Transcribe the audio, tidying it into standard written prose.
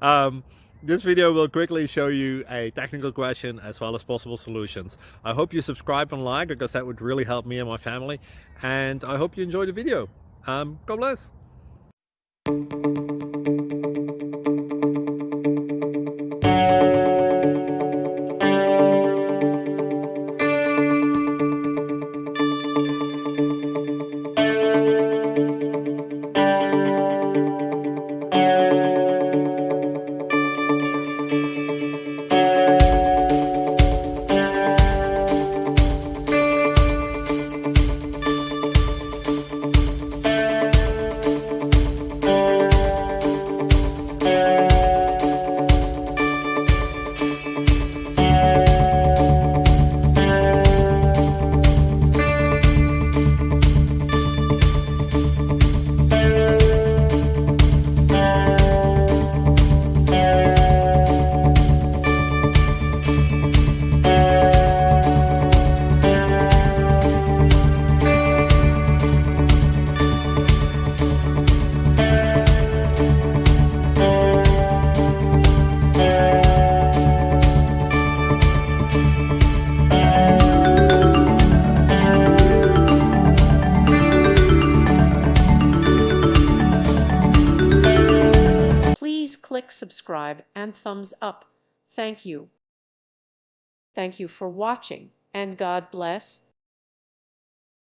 um, this video will quickly show you a technical question as well as possible solutions. I hope you subscribe and like, because that would really help me and my family. And I hope you enjoy the video. God bless. Please click subscribe and thumbs up. Thank you. Thank you for watching, and God bless.